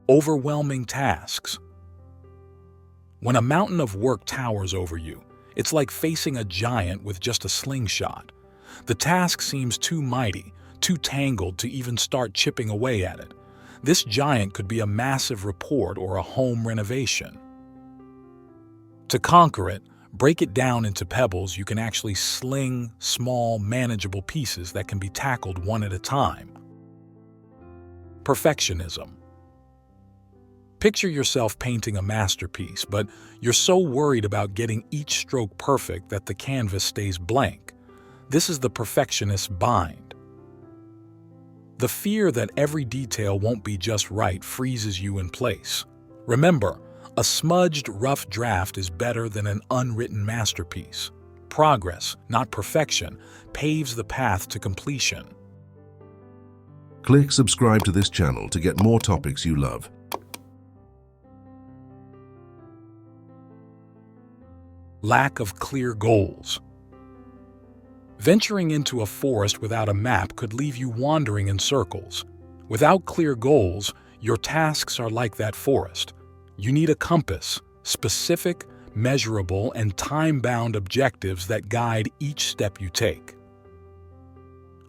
Overwhelming tasks. When a mountain of work towers over you, it's like facing a giant with just a slingshot. The task seems too mighty, too tangled to even start chipping away at it. This giant could be a massive report or a home renovation. To conquer it, break it down into pebbles you can actually sling small, manageable pieces that can be tackled one at a time. Perfectionism. Picture yourself painting a masterpiece, but you're so worried about getting each stroke perfect that the canvas stays blank. This is the perfectionist's bind. The fear that every detail won't be just right freezes you in place. Remember, a smudged, rough draft is better than an unwritten masterpiece. Progress, not perfection, paves the path to completion. Click subscribe to this channel to get more topics you love. Lack of clear goals. Venturing into a forest without a map could leave you wandering in circles. Without clear goals, your tasks are like that forest. You need a compass, specific, measurable, and time-bound objectives that guide each step you take.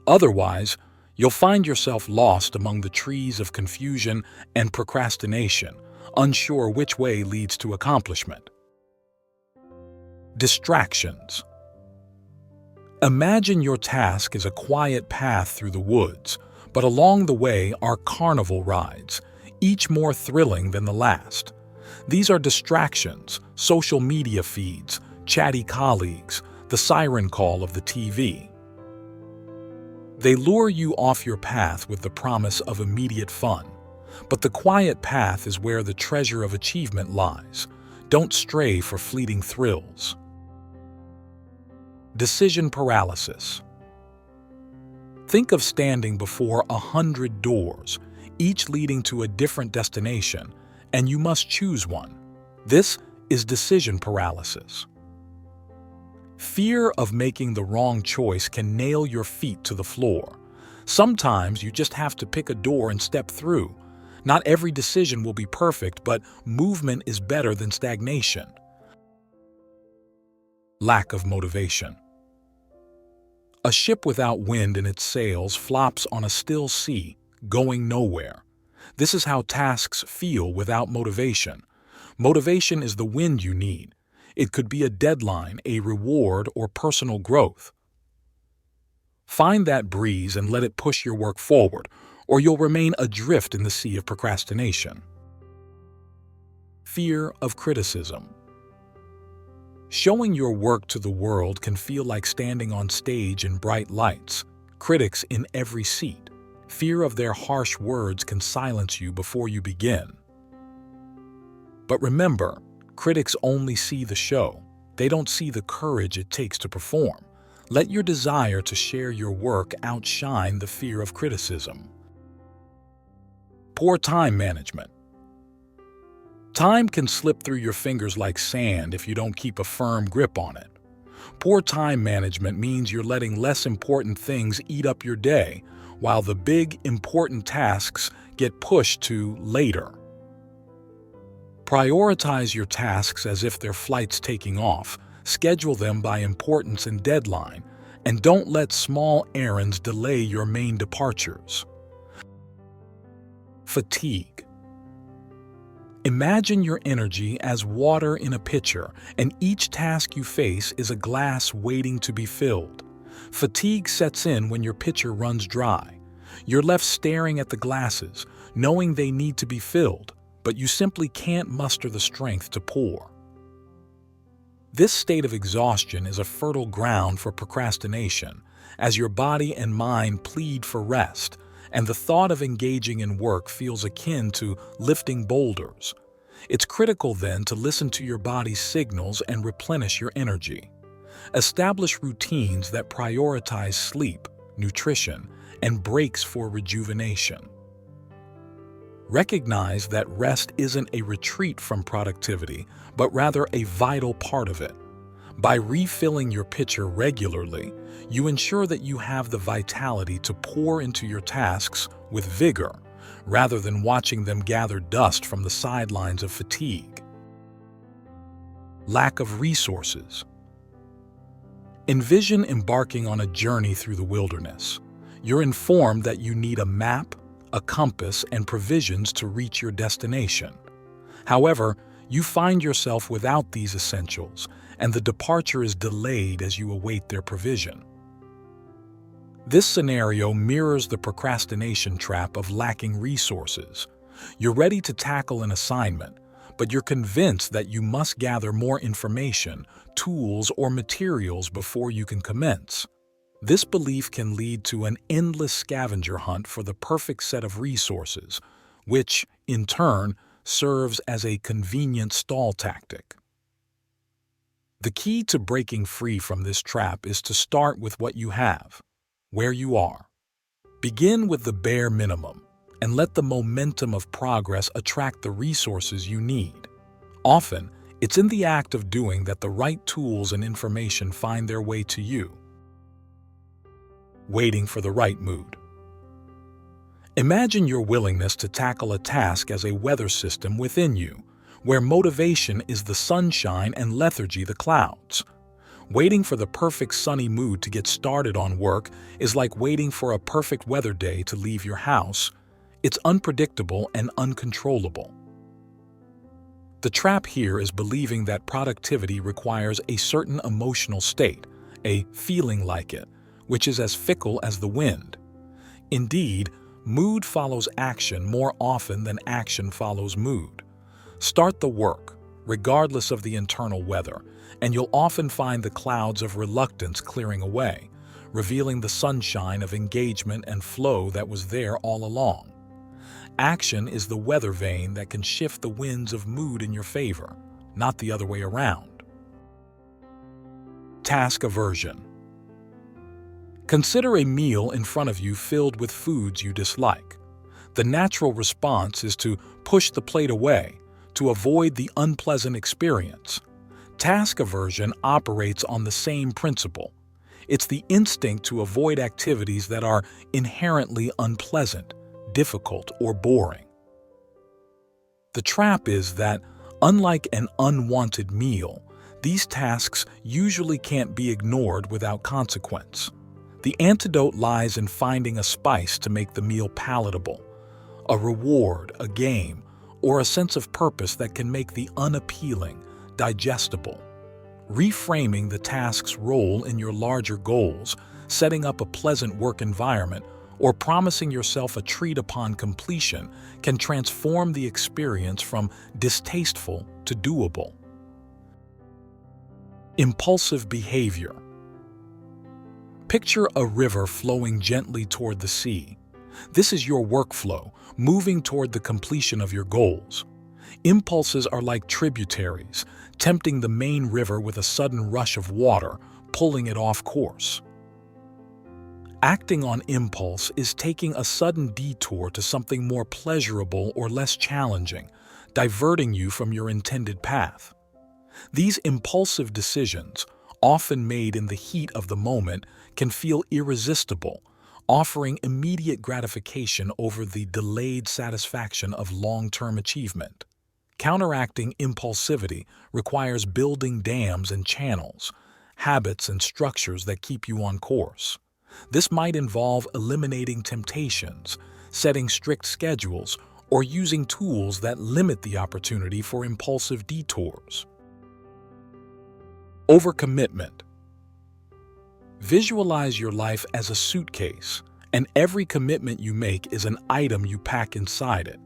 Otherwise, you'll find yourself lost among the trees of confusion and procrastination, unsure which way leads to accomplishment. Distractions. Imagine your task is a quiet path through the woods, but along the way are carnival rides, each more thrilling than the last. These are distractions, social media feeds, chatty colleagues, the siren call of the TV. They lure you off your path with the promise of immediate fun. But the quiet path is where the treasure of achievement lies. Don't stray for fleeting thrills. Decision paralysis. Think of standing before 100 doors, each leading to a different destination, and you must choose one. This is decision paralysis. Fear of making the wrong choice can nail your feet to the floor. Sometimes you just have to pick a door and step through. Not every decision will be perfect, but movement is better than stagnation. Lack of motivation. A ship without wind in its sails flops on a still sea, going nowhere. This is how tasks feel without motivation. Motivation is the wind you need. It could be a deadline, a reward, or personal growth. Find that breeze and let it push your work forward, or you'll remain adrift in the sea of procrastination. Fear of criticism. Showing your work to the world can feel like standing on stage in bright lights, critics in every seat. Fear of their harsh words can silence you before you begin. But remember, critics only see the show. They don't see the courage it takes to perform. Let your desire to share your work outshine the fear of criticism. Poor time management. Time can slip through your fingers like sand if you don't keep a firm grip on it. Poor time management means you're letting less important things eat up your day, while the big, important tasks get pushed to later. Prioritize your tasks as if they're flights taking off, schedule them by importance and deadline, and don't let small errands delay your main departures. Fatigue. Imagine your energy as water in a pitcher, and each task you face is a glass waiting to be filled. Fatigue sets in when your pitcher runs dry. You're left staring at the glasses, knowing they need to be filled, but you simply can't muster the strength to pour. This state of exhaustion is a fertile ground for procrastination, as your body and mind plead for rest, and the thought of engaging in work feels akin to lifting boulders. It's critical then to listen to your body's signals and replenish your energy. Establish routines that prioritize sleep, nutrition, and breaks for rejuvenation. Recognize that rest isn't a retreat from productivity, but rather a vital part of it. By refilling your pitcher regularly, you ensure that you have the vitality to pour into your tasks with vigor, rather than watching them gather dust from the sidelines of fatigue. Lack of resources. Envision embarking on a journey through the wilderness. You're informed that you need a map, a compass, and provisions to reach your destination. However, you find yourself without these essentials, and the departure is delayed as you await their provision. This scenario mirrors the procrastination trap of lacking resources. You're ready to tackle an assignment, but you're convinced that you must gather more information, tools, or materials before you can commence. This belief can lead to an endless scavenger hunt for the perfect set of resources, which, in turn, serves as a convenient stall tactic. The key to breaking free from this trap is to start with what you have, where you are. Begin with the bare minimum, and let the momentum of progress attract the resources you need. Often, it's in the act of doing that the right tools and information find their way to you. Waiting for the right mood. Imagine your willingness to tackle a task as a weather system within you, where motivation is the sunshine and lethargy the clouds. Waiting for the perfect sunny mood to get started on work is like waiting for a perfect weather day to leave your house. It's unpredictable and uncontrollable. The trap here is believing that productivity requires a certain emotional state, a feeling like it, which is as fickle as the wind. Indeed, mood follows action more often than action follows mood. Start the work, regardless of the internal weather, and you'll often find the clouds of reluctance clearing away, revealing the sunshine of engagement and flow that was there all along. Action is the weather vane that can shift the winds of mood in your favor, not the other way around. Task aversion. Consider a meal in front of you filled with foods you dislike. The natural response is to push the plate away, to avoid the unpleasant experience. Task aversion operates on the same principle. It's the instinct to avoid activities that are inherently unpleasant, difficult, or boring. The trap is that, unlike an unwanted meal, these tasks usually can't be ignored without consequence. The antidote lies in finding a spice to make the meal palatable, a reward, a game, or a sense of purpose that can make the unappealing digestible. Reframing the task's role in your larger goals, setting up a pleasant work environment, or promising yourself a treat upon completion can transform the experience from distasteful to doable. Impulsive behavior. Picture a river flowing gently toward the sea. This is your workflow, moving toward the completion of your goals. Impulses are like tributaries, tempting the main river with a sudden rush of water, pulling it off course. Acting on impulse is taking a sudden detour to something more pleasurable or less challenging, diverting you from your intended path. These impulsive decisions, often made in the heat of the moment, can feel irresistible, offering immediate gratification over the delayed satisfaction of long-term achievement. Counteracting impulsivity requires building dams and channels, habits and structures that keep you on course. This might involve eliminating temptations, setting strict schedules, or using tools that limit the opportunity for impulsive detours. Overcommitment. Visualize your life as a suitcase, and every commitment you make is an item you pack inside it.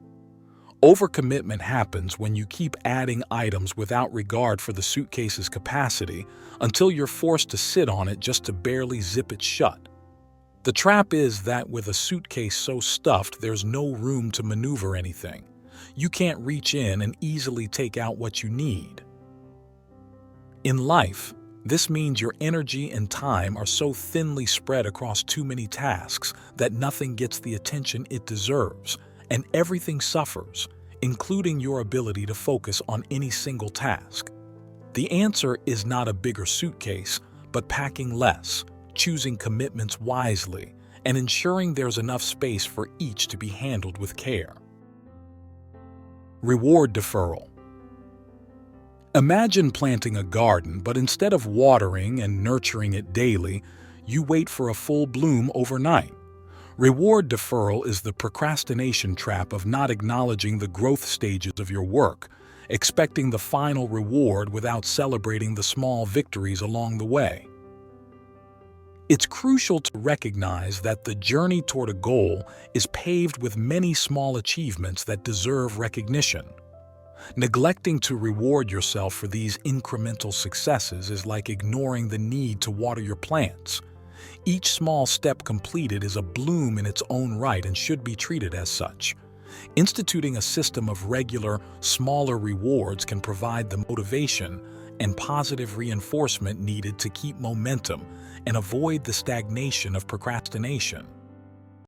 Overcommitment happens when you keep adding items without regard for the suitcase's capacity until you're forced to sit on it just to barely zip it shut. The trap is that with a suitcase so stuffed there's no room to maneuver anything. You can't reach in and easily take out what you need. In life, this means your energy and time are so thinly spread across too many tasks that nothing gets the attention it deserves, and everything suffers, including your ability to focus on any single task. The answer is not a bigger suitcase, but packing less, choosing commitments wisely, and ensuring there's enough space for each to be handled with care. Reward deferral. Imagine planting a garden, but instead of watering and nurturing it daily, you wait for a full bloom overnight. Reward deferral is the procrastination trap of not acknowledging the growth stages of your work, expecting the final reward without celebrating the small victories along the way. It's crucial to recognize that the journey toward a goal is paved with many small achievements that deserve recognition. Neglecting to reward yourself for these incremental successes is like ignoring the need to water your plants. Each small step completed is a bloom in its own right and should be treated as such. Instituting a system of regular, smaller rewards can provide the motivation and positive reinforcement needed to keep momentum and avoid the stagnation of procrastination.